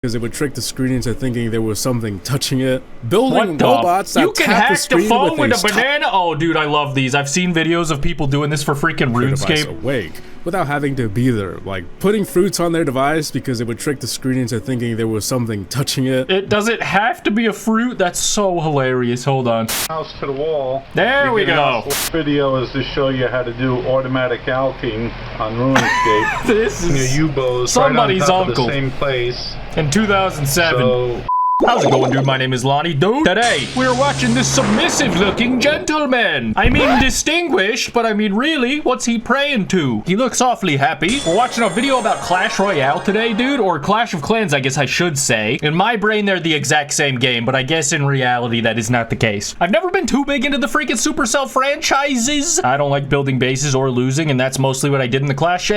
because it would trick the screen into thinking there was something touching it. Building robots that tap the screen phone with a banana. Oh, dude, I love these. I've seen videos of people doing this for freaking RuneScape. Awake without having to be there, like putting fruits on their device because it would trick the screen into thinking there was something touching it. It doesn't have to be a fruit. That's so hilarious. Hold on. Mouse to the wall. There we go. This video is to show you how to do automatic alking on RuneScape. This is somebody's right on top uncle. Of the same place. In 2007. How's it going, dude? My name is Lonnie. Dude, today we're watching this submissive-looking gentleman. I mean, distinguished, but I mean, really, what's he praying to? He looks awfully happy. We're watching a video about Clash Royale today, dude, or Clash of Clans, I guess I should say. In my brain, they're the exact same game, but I guess in reality, that is not the case. I've never been too big into the freaking Supercell franchises. I don't like building bases or losing, and that's mostly what I did in the Clash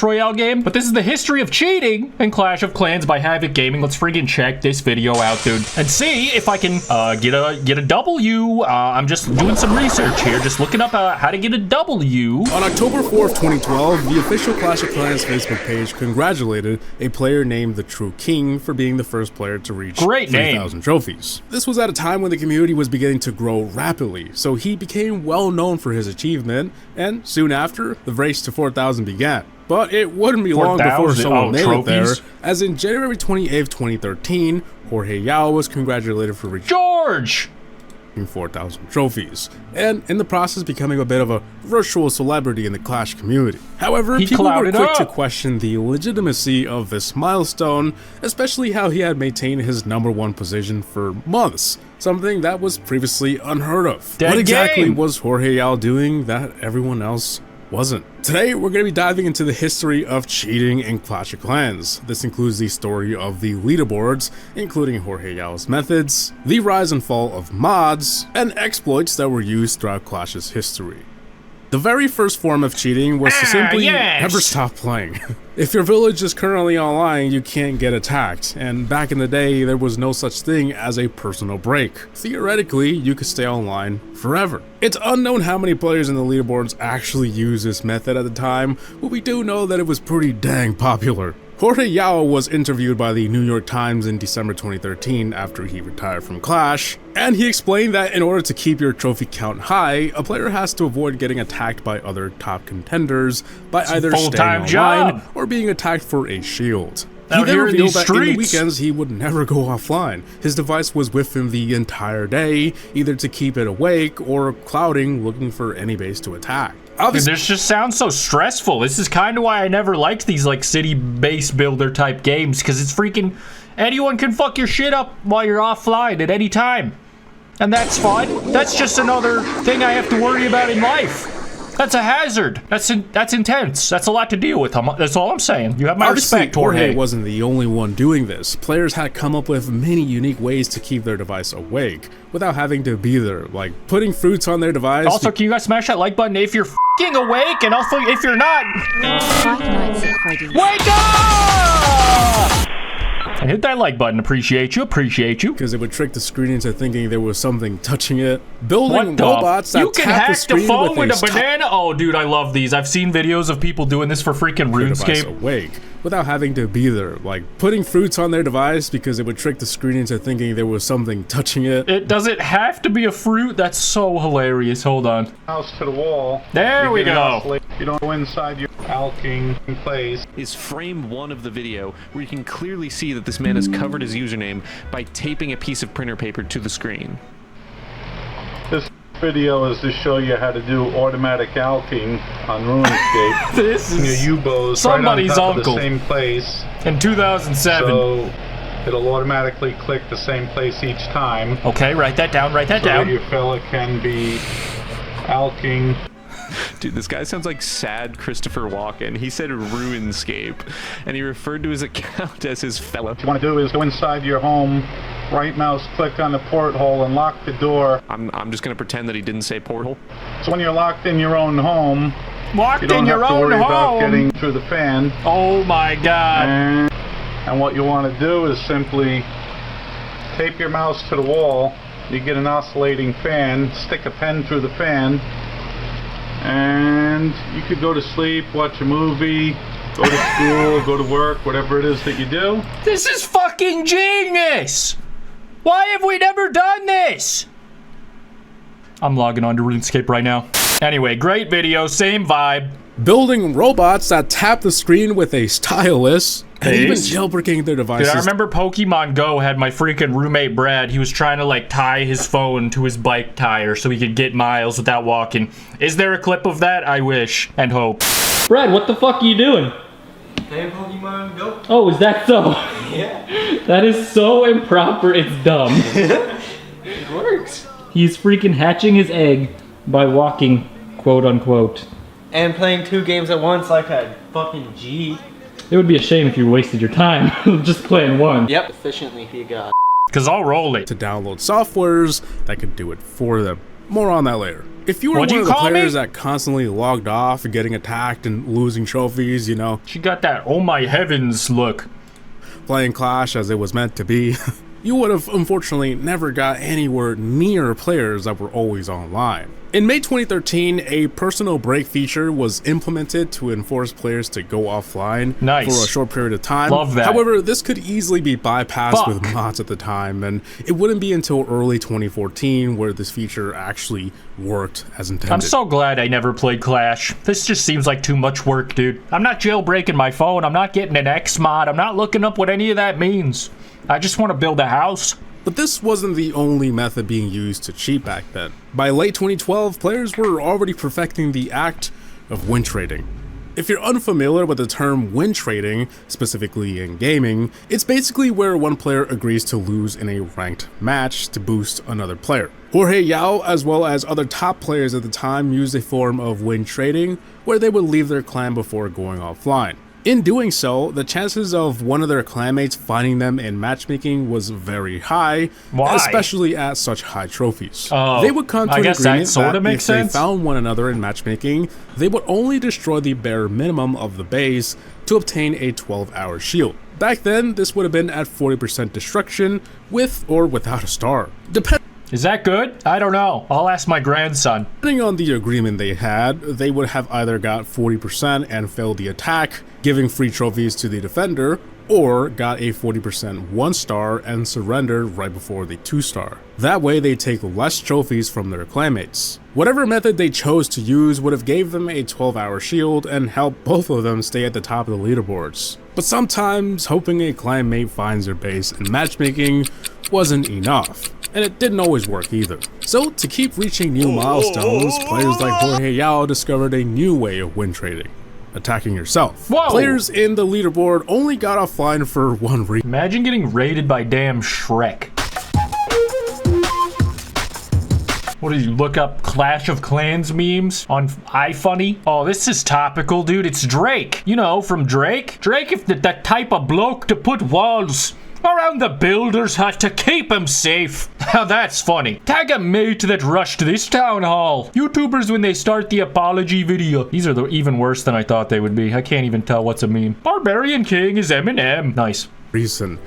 Royale game. But this is the history of cheating in Clash of Clans by Havoc Gaming. Let's freaking check this video out, dude, and see if I can get a W. I'm just doing some research here, just looking up how to get a W. On October 4th, 2012, the official Clash of Clans Facebook page congratulated a player named the True King for being the first player to reach 3,000 trophies. This was at a time when the community was beginning to grow rapidly, so he became well known for his achievement, and soon after, the race to 4,000 began. But it wouldn't be long before someone made it there, as in January 28th, 2013, Jorge Yao was congratulated for reaching 4,000 trophies, and in the process becoming a bit of a virtual celebrity in the Clash community. However, people were quick to question the legitimacy of this milestone, especially how he had maintained his #1 position for months, something that was previously unheard of. What exactly was Jorge Yao doing that everyone else wasn't? Today, we're going to be diving into the history of cheating in Clash of Clans. This includes the story of the leaderboards, including Jorge Yao's methods, the rise and fall of mods, and exploits that were used throughout Clash's history. The very first form of cheating was to simply never stop playing. If your village is currently online, you can't get attacked, and back in the day, there was no such thing as a personal break. Theoretically, you could stay online forever. It's unknown how many players in the leaderboards actually used this method at the time, but we do know that it was pretty dang popular. Jorge Yao was interviewed by the New York Times in December 2013 after he retired from Clash, and he explained that in order to keep your trophy count high, a player has to avoid getting attacked by other top contenders by either staying online or being attacked for a shield. He then revealed that in the weekends he would never go offline. His device was with him the entire day, either to keep it awake or clouding, looking for any base to attack. Dude, this just sounds so stressful. This is kind of why I never liked these like city base builder type games, because it's freaking anyone can fuck your shit up while you're offline at any time, and that's fine. That's just another thing I have to worry about in life. That's a hazard. That's intense. That's a lot to deal with. That's all I'm saying. You have my respect, Jorge. Wasn't the only one doing this. Players had come up with many unique ways to keep their device awake without having to be there, like putting fruits on their device. Also, can you guys smash that like button if you're f***ing awake, and also if you're not, wake up! And hit that like button. Appreciate you. Because it would trick the screen into thinking there was something touching it. Building robots that tap the screen with a banana. Oh, dude, I love these. I've seen videos of people doing this for freaking RuneScape. Awake without having to be there, like putting fruits on their device because it would trick the screen into thinking there was something touching it. It doesn't have to be a fruit. That's so hilarious. Hold on. Mouse to the wall. There we go. You don't go inside your alking place. Is frame 1 of the video where you can clearly see that this man has covered his username by taping a piece of printer paper to the screen. This video is to show you how to do automatic alking on RuneScape. This is somebody's right on top uncle. of the same place. In 2007. So it'll automatically click the same place each time. Okay, write that down. So your fella can be alking. Dude, this guy sounds like sad Christopher Walken. He said RuneScape, and he referred to his account as his fella. What you want to do is go inside your home, right mouse click on the porthole, and lock the door. I'm just going to pretend that he didn't say porthole. So when you're locked in your own home, you don't have to worry about getting through the fan. Oh my god. And what you want to do is simply tape your mouse to the wall. You get an oscillating fan, stick a pen through the fan, and you could go to sleep, watch a movie, go to school, go to work, whatever it is that you do. This is fucking genius! Why have we never done this? I'm logging on to RuneScape right now. Anyway, great video, same vibe. Building robots that tap the screen with a stylus, and even jailbreaking their devices. Dude, I remember Pokemon Go had my freaking roommate Brad. He was trying to like tie his phone to his bike tire so he could get miles without walking. Is there a clip of that? I wish and hope. Brad, what the fuck are you doing? Playing Pokemon Go. Oh, is that so? Yeah. That is so improper, it's dumb. It works. He's freaking hatching his egg by walking, quote unquote. And playing 2 games at once like a fucking G. It would be a shame if you wasted your time just playing one. Yep. Efficiently if you got. Cause I'll roll it. To download softwares that could do it for them. More on that later. If you were one of the players that constantly logged off and getting attacked and losing trophies, you know. She got that oh my heavens look. Playing Clash as it was meant to be. You would have unfortunately never got anywhere near players that were always online. In May 2013, a personal break feature was implemented to enforce players to go offline for a short period of time. Love that. However, this could easily be bypassed with mods at the time, and it wouldn't be until early 2014 where this feature actually worked as intended. I'm so glad I never played Clash. This just seems like too much work, dude. I'm not jailbreaking my phone. I'm not getting an X mod. I'm not looking up what any of that means. I just want to build a house. But this wasn't the only method being used to cheat back then. By late 2012, players were already perfecting the act of win trading. If you're unfamiliar with the term win trading, specifically in gaming, it's basically where one player agrees to lose in a ranked match to boost another player. Jorge Yao, as well as other top players at the time, used a form of win trading where they would leave their clan before going offline. In doing so, the chances of one of their clanmates finding them in matchmaking was very high, especially at such high trophies. They would come to an agreement that if they found one another in matchmaking, they would only destroy the bare minimum of the base to obtain a 12-hour shield. Back then, this would have been at 40% destruction, with or without a star. Is that good? I don't know. I'll ask my grandson. Depending on the agreement they had, they would have either got 40% and failed the attack, giving free trophies to the defender, or got a 40% 1-star and surrendered right before the 2-star. That way they take less trophies from their clanmates. Whatever method they chose to use would have gave them a 12-hour shield and helped both of them stay at the top of the leaderboards. But sometimes hoping a clanmate finds their base in matchmaking wasn't enough, and it didn't always work either. So to keep reaching new milestones, players like Jorge Yao discovered a new way of win trading: attacking yourself. Players in the leaderboard only got offline for one reason. Imagine getting raided by damn Shrek. What did you look up Clash of Clans memes on iFunny? Oh, this is topical, dude. It's Drake. You know, from Drake. Drake is the type of bloke to put walls around the builder's hut to keep him safe. Now that's funny. Tag a mate that rushed this town hall. YouTubers when they start the apology video. These are even worse than I thought they would be. I can't even tell what's a meme. Barbarian King is Eminem. Nice. Reason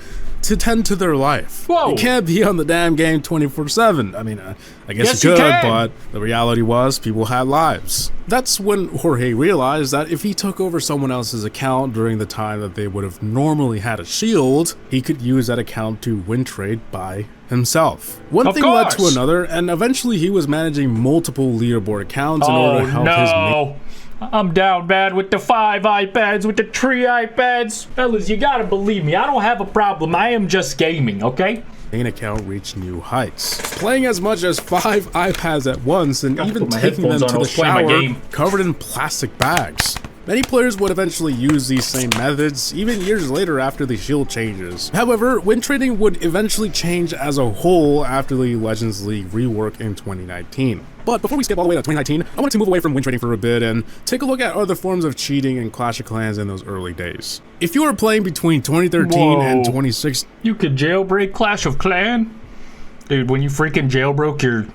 to tend to their life. You can't be on the damn game 24/7. I mean, I guess you could, but the reality was people had lives. That's when Jorge realized that if he took over someone else's account during the time that they would have normally had a shield, he could use that account to win trade by himself. One thing led to another, and eventually he was managing multiple leaderboard accounts in order to help his mate. I'm down bad with the 5 iPads, with the 3 iPads. Fellas, you gotta believe me. I don't have a problem. I am just gaming, okay? Main account reached new heights. Playing as much as 5 iPads at once and even taking them to the shower covered in plastic bags. Many players would eventually use these same methods, even years later after the shield changes. However, win trading would eventually change as a whole after the Legends League rework in 2019. But before we skip all the way to 2019, I wanted to move away from win trading for a bit and take a look at other forms of cheating in Clash of Clans in those early days. If you were playing between 2013 and 2016... You could jailbreak Clash of Clan? Dude, when you freaking jailbroke your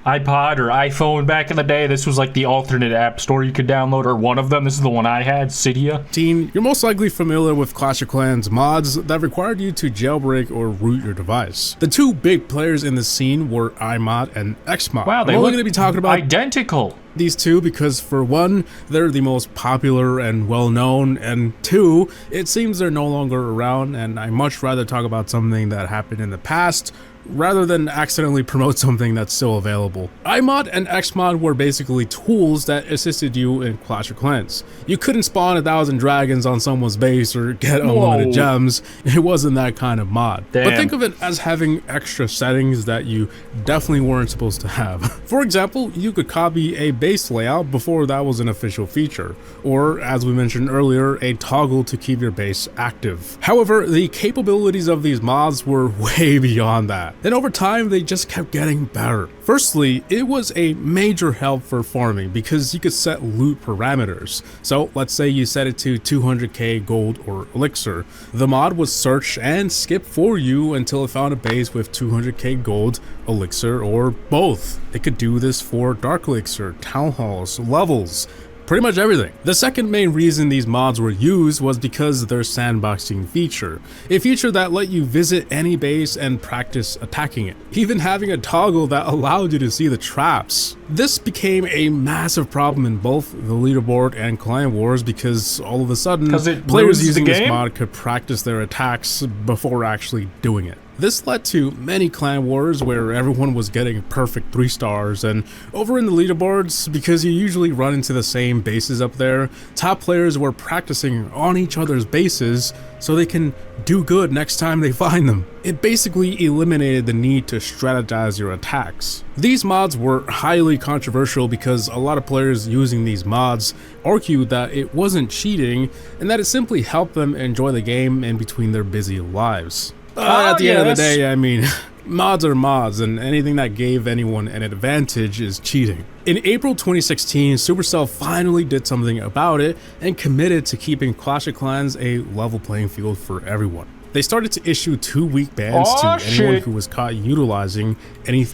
iPod or iPhone back in the day, this was like the alternate app store you could download, or one of them. This is the one I had, Cydia. You're most likely familiar with Clash of Clans mods that required you to jailbreak or root your device. The two big players in the scene were iMod and Xmod. Wow, they look going to be talking about identical. these two because for one, they're the most popular and well-known, and two, it seems they're no longer around, and I much rather talk about something that happened in the past rather than accidentally promote something that's still available. iMod and Xmod were basically tools that assisted you in Clash of Clans. You couldn't spawn 1,000 dragons on someone's base or get unlimited gems. It wasn't that kind of mod. Damn. But think of it as having extra settings that you definitely weren't supposed to have. For example, you could copy a base layout before that was an official feature, or as we mentioned earlier, a toggle to keep your base active. However, the capabilities of these mods were way beyond that. Then over time, they just kept getting better. Firstly, it was a major help for farming because you could set loot parameters. So let's say you set it to 200k gold or elixir. The mod would search and skip for you until it found a base with 200k gold, elixir, or both. It could do this for dark elixir, town halls, levels, pretty much everything. The second main reason these mods were used was because of their sandboxing feature, a feature that let you visit any base and practice attacking it, even having a toggle that allowed you to see the traps. This became a massive problem in both the leaderboard and clan wars because all of a sudden, players using this mod could practice their attacks before actually doing it. This led to many clan wars where everyone was getting perfect 3 stars, and over in the leaderboards, because you usually run into the same bases up there, top players were practicing on each other's bases so they can do good next time they find them. It basically eliminated the need to strategize your attacks. These mods were highly controversial because a lot of players using these mods argued that it wasn't cheating and that it simply helped them enjoy the game in between their busy lives. At the end of the day, I mean, mods are mods, and anything that gave anyone an advantage is cheating. In April 2016, Supercell finally did something about it and committed to keeping Clash of Clans a level playing field for everyone. They started to issue 2-week bans to anyone who was caught utilizing any.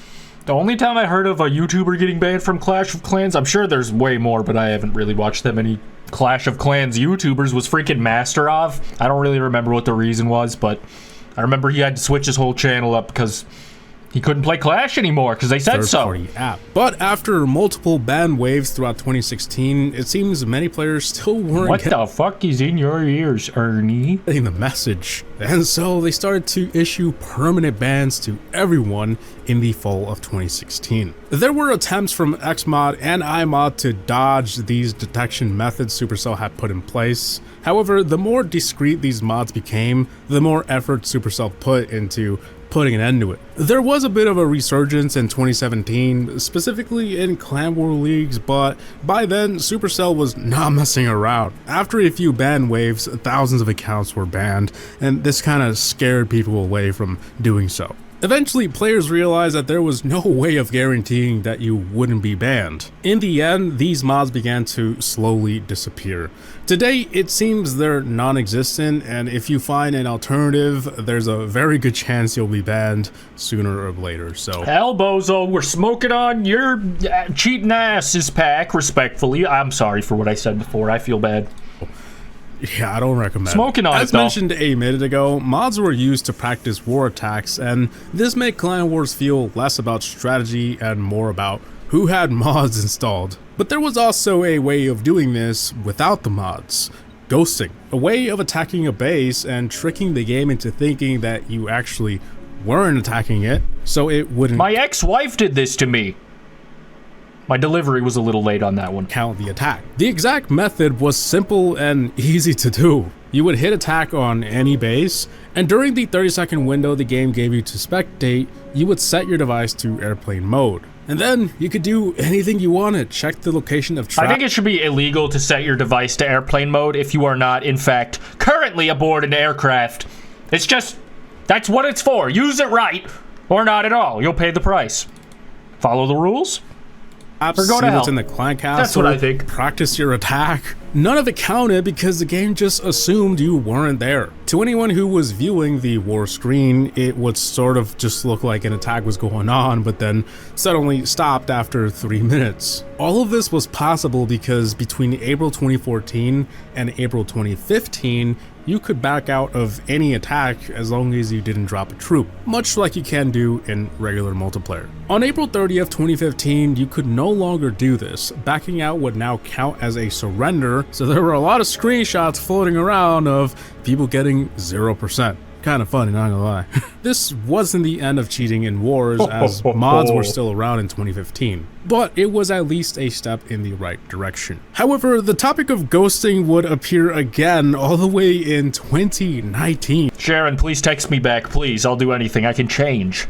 The only time I heard of a YouTuber getting banned from Clash of Clans, I'm sure there's way more, but I haven't really watched that many Clash of Clans YouTubers, was freaking Masterov. I don't really remember what the reason was, but I remember he had to switch his whole channel up because he couldn't play Clash anymore because they said so. App. But after multiple ban waves throughout 2016, it seems many players still weren't What the fuck is in your ears, Ernie? Getting the message. And so they started to issue permanent bans to everyone in the fall of 2016. There were attempts from Xmod and iMod to dodge these detection methods Supercell had put in place. However, the more discreet these mods became, the more effort Supercell put into putting an end to it. There was a bit of a resurgence in 2017, specifically in Clan War leagues, but by then Supercell was not messing around. After a few ban waves, thousands of accounts were banned, and this kind of scared people away from doing so. Eventually, players realized that there was no way of guaranteeing that you wouldn't be banned. In the end, these mods began to slowly disappear. Today, it seems they're non-existent, and if you find an alternative, there's a very good chance you'll be banned sooner or later. So, hell, bozo, we're smoking on your cheating asses pack, respectfully. I'm sorry for what I said before. I feel bad. Yeah, I don't recommend smoking on it. As mentioned a minute ago, mods were used to practice war attacks, and this made clan wars feel less about strategy and more about who had mods installed. But there was also a way of doing this without the mods. Ghosting, a way of attacking a base and tricking the game into thinking that you actually weren't attacking it, so it wouldn't. My ex-wife did this to me. My delivery was a little late on that one. Count the attack. The exact method was simple and easy to do. You would hit attack on any base, and during the 30-second window the game gave you to spectate, you would set your device to airplane mode. And then you could do anything you wanted. Check the location of I think it should be illegal to set your device to airplane mode if you are not, in fact, currently aboard an aircraft. It's just, that's what it's for. Use it right, or not at all. You'll pay the price. Follow the rules. Or go to hell. What's in the clan castle. That's what I think. Practice your attack. None of it counted because the game just assumed you weren't there. To anyone who was viewing the war screen, it would sort of just look like an attack was going on, but then suddenly stopped after 3 minutes. All of this was possible because between April 2014 and April 2015, you could back out of any attack as long as you didn't drop a troop, much like you can do in regular multiplayer. On April 30th, 2015, you could no longer do this. Backing out would now count as a surrender, so there were a lot of screenshots floating around of people getting 0%. Kind of funny, not gonna lie. This wasn't the end of cheating in wars, as mods were still around in 2015, but it was at least a step in the right direction. However, the topic of ghosting would appear again all the way in 2019. Sharon, please text me back, please. I'll do anything. I can change.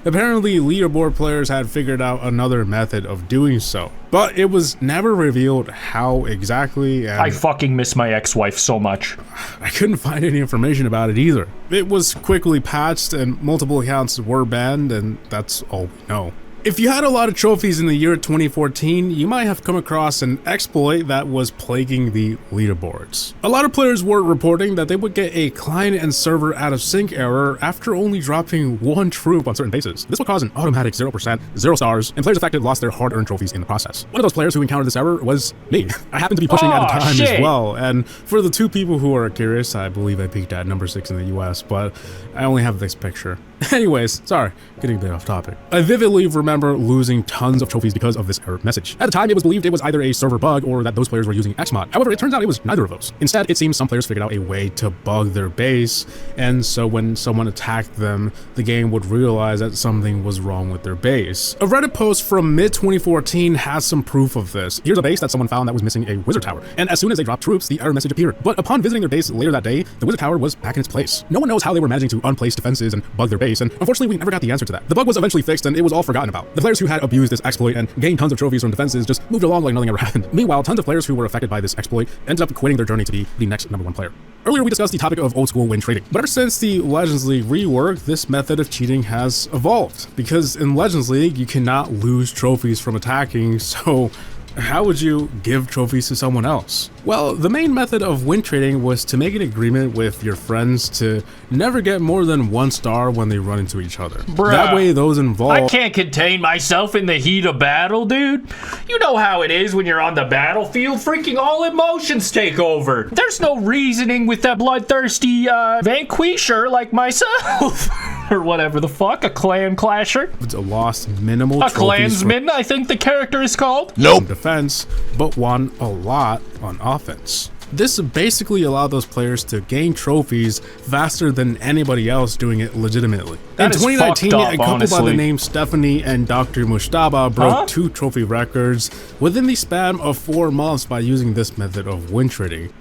Apparently, leaderboard players had figured out another method of doing so, but it was never revealed how exactly, and I fucking miss my ex-wife so much. I couldn't find any information about it either. It was quickly patched and multiple accounts were banned, and that's all we know. If you had a lot of trophies in the year 2014, you might have come across an exploit that was plaguing the leaderboards. A lot of players were reporting that they would get a client and server out of sync error after only dropping one troop on certain bases. This would cause an automatic 0%, 0 stars, and players affected lost their hard-earned trophies in the process. One of those players who encountered this error was me. I happened to be pushing at the time as well, and for the 2 people who are curious, I believe I peaked at number 6 in the US, but I only have this picture. Anyways, sorry, getting a bit off topic. I vividly remember losing tons of trophies because of this error message. At the time, it was believed it was either a server bug or that those players were using Xmod. However, it turns out it was neither of those. Instead, it seems some players figured out a way to bug their base, and so when someone attacked them, the game would realize that something was wrong with their base. A Reddit post from mid-2014 has some proof of this. Here's a base that someone found that was missing a wizard tower, and as soon as they dropped troops, the error message appeared. But upon visiting their base later that day, the wizard tower was back in its place. No one knows how they were managing to unplace defenses and bug their base, and unfortunately, we never got the answer to that. The bug was eventually fixed, and it was all forgotten about. The players who had abused this exploit and gained tons of trophies from defenses just moved along like nothing ever happened. Meanwhile, tons of players who were affected by this exploit ended up quitting their journey to be the next #1 player. Earlier, we discussed the topic of old school win trading, but ever since the Legends League rework, this method of cheating has evolved. Because in Legends League, you cannot lose trophies from attacking, so how would you give trophies to someone else? Well, the main method of win trading was to make an agreement with your friends to never get more than 1 star when they run into each other. Bruh, that way those involved— I can't contain myself in the heat of battle, dude. You know how it is when you're on the battlefield. Freaking all emotions take over. There's no reasoning with that bloodthirsty vanquisher like myself. Or whatever the fuck, a clan clasher. It's a lost minimal a clansman, I think the character is called. Nope. Defense, but won a lot on offense. This basically allowed those players to gain trophies faster than anybody else doing it legitimately. In 2019, a couple by the name Stephanie and Dr. Mustaba broke 2 trophy records within the span of 4 months by using this method of win trading.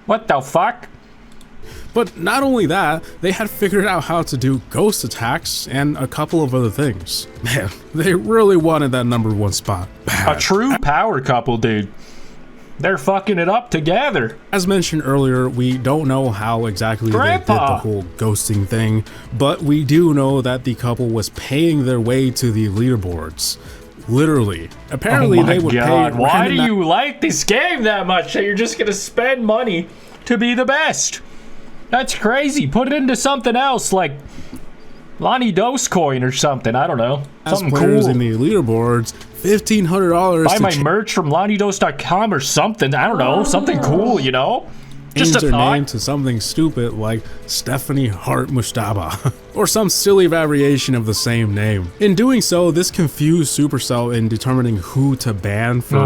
What the fuck? But not only that, they had figured out how to do ghost attacks and a couple of other things. Man, they really wanted that #1 spot bad. A true power couple, dude. They're fucking it up together. As mentioned earlier, we don't know how exactly they did the whole ghosting thing, but we do know that the couple was paying their way to the leaderboards. Literally. Apparently they would pay— Why do you like this game that much that you're just gonna spend money to be the best? That's crazy. Put it into something else like lonniedos coin or something. I don't know. Something players cool. in the leaderboards, $1,500. Buy my merch from lonniedos.com or something. I don't know. Something cool, you know? Just Change their name to something stupid like Stephanie Hart Mustaba or some silly variation of the same name. In doing so, this confused Supercell in determining who to ban for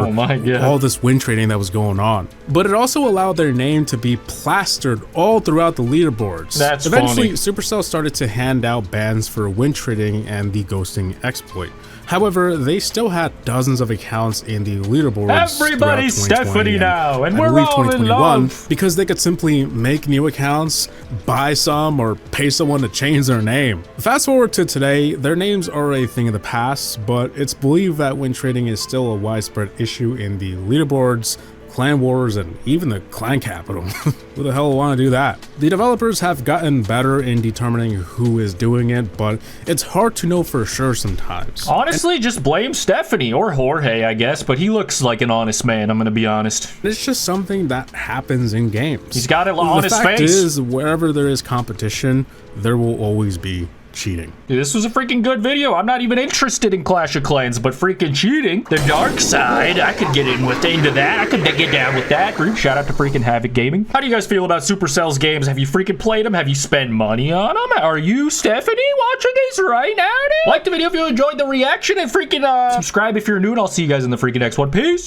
all this win trading that was going on. But it also allowed their name to be plastered all throughout the leaderboards. That's Eventually, funny. Supercell started to hand out bans for win trading and the ghosting exploit. However, they still had dozens of accounts in the leaderboards. Everybody's Stephanie now, and we're all in love. Because they could simply make new accounts, buy some, or pay someone to change their name. Fast forward to today, their names are a thing of the past, but it's believed that win trading is still a widespread issue in the leaderboards, clan wars, and even the clan capital. Who the hell want to do that? The developers have gotten better in determining who is doing it, but it's hard to know for sure sometimes. Honestly, just blame Stephanie or Jorge, I guess, but he looks like an honest man, I'm gonna be honest. It's just something that happens in games. He's got it on his face. The fact is, wherever there is competition, there will always be cheating. Dude, this was a freaking good video. I'm not even interested in Clash of Clans, but freaking cheating, the dark side, I could get into that. I could get down with that. Shout out to freaking Havoc Gaming. How do you guys feel about Supercell's games? Have you freaking played them? Have you spent money on them? Are you Stephanie watching these right now, dude? Like the video if you enjoyed the reaction and freaking subscribe if you're new, and I'll see you guys in the freaking next one. Peace.